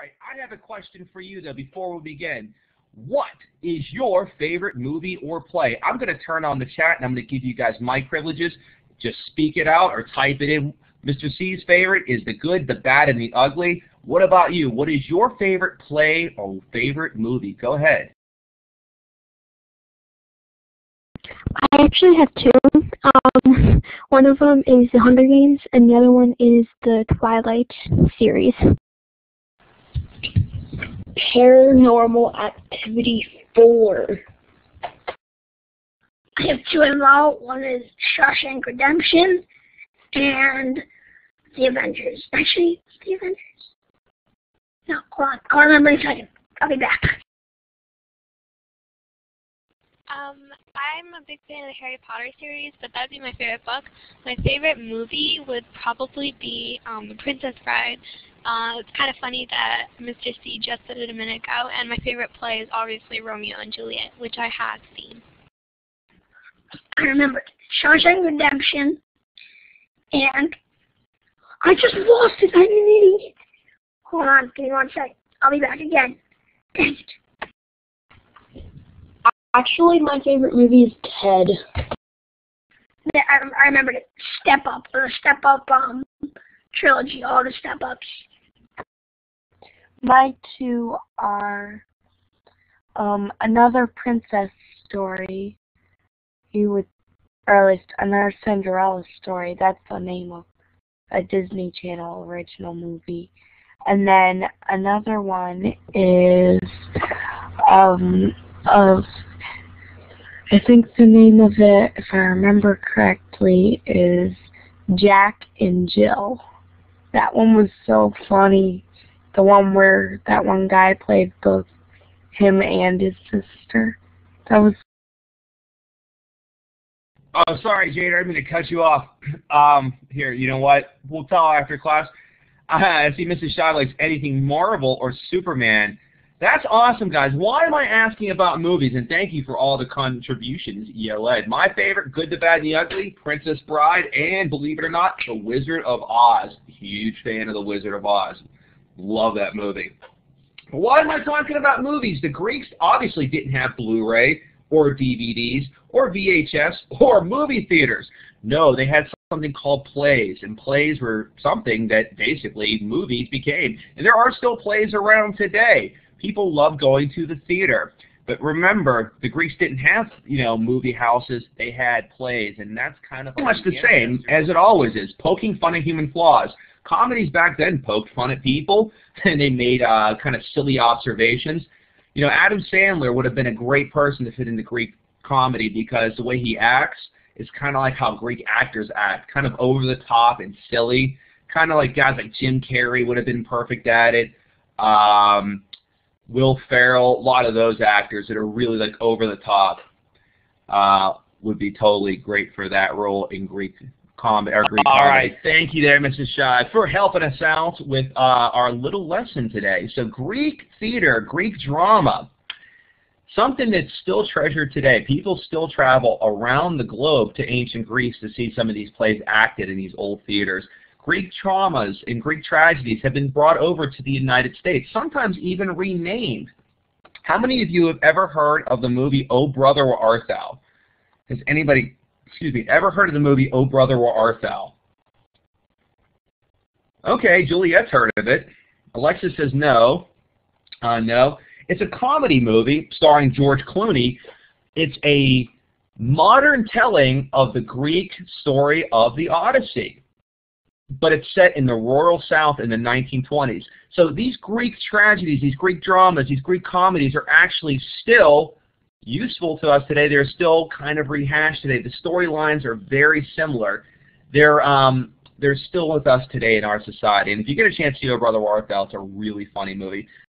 right, I have a question for you, though, before we begin. What is your favorite movie or play? I'm going to turn on the chat, and I'm going to give you guys mic privileges. Just speak it out or type it in. Mr. C's favorite is the good, the bad, and the ugly. What about you? What is your favorite play or favorite movie? Go ahead. I actually have two. One of them is The Hunger Games, and the other one is the Twilight series. Paranormal Activity 4. I have two as well. One is Shawshank Redemption and The Avengers. Actually, it's The Avengers. No, hold on. I'll remember in a second. I'll be back. I'm a big fan of the Harry Potter series, but that would be my favorite book. My favorite movie would probably be The Princess Bride. It's kind of funny that Mr. C just said it a minute ago, and my favorite play is obviously Romeo and Juliet, which I have seen. I remember Shawshank Redemption, and I just lost it. I'm an idiot. Hold on, give me 1 second. I'll be back again. Dang it. Actually, my favorite movie is Ted. Yeah, I remembered it. Step Up, or the Step Up trilogy, all the Step Ups. My two are another princess story, or at least another Cinderella story. That's the name of a Disney Channel original movie. And then another one is I think the name of it, if I remember correctly, is Jack and Jill. That one was so funny. The one where that one guy played both him and his sister. That was... Oh, sorry, Jade. I'm going to cut you off. Here, you know what? We'll tell after class. I see Mrs. Shaw likes anything Marvel or Superman. That's awesome, guys. Why am I asking about movies? And thank you for all the contributions you led. My favorite, Good, the Bad, and the Ugly, Princess Bride, and believe it or not, The Wizard of Oz. Huge fan of The Wizard of Oz. Love that movie. Why am I talking about movies? The Greeks obviously didn't have Blu-ray or DVDs or VHS or movie theaters. No, they had something called plays, and plays were something that basically movies became. And there are still plays around today. People love going to the theater. But remember, the Greeks didn't have, movie houses. They had plays, and that's kind of much the same as it always is, poking fun at human flaws. Comedies back then poked fun at people, and they made kind of silly observations. Adam Sandler would have been a great person to fit into Greek comedy because the way he acts is kind of like how Greek actors act, kind of over the top and silly, kind of like guys like Jim Carrey would have been perfect at it. Will Ferrell, a lot of those actors that are really like over the top would be totally great for that role in Greek comedy. All right, thank you there, Mrs. Shai, for helping us out with our little lesson today. So Greek theater, Greek drama, something that's still treasured today. People still travel around the globe to ancient Greece to see some of these plays acted in these old theaters. Greek traumas and Greek tragedies have been brought over to the United States, sometimes even renamed. How many of you have ever heard of the movie Oh Brother, Where Art Thou? Has anybody, ever heard of the movie Oh Brother, Where Art Thou? Okay, Juliet's heard of it. Alexis says no. No. It's a comedy movie starring George Clooney. It's a modern telling of the Greek story of the Odyssey, but it's set in the rural South in the 1920s. So these Greek tragedies, these Greek dramas, these Greek comedies are actually still useful to us today. They're still kind of rehashed today. The storylines are very similar. They're still with us today in our society. And if you get a chance to see Oh Brother, Where Art Thou, it's a really funny movie.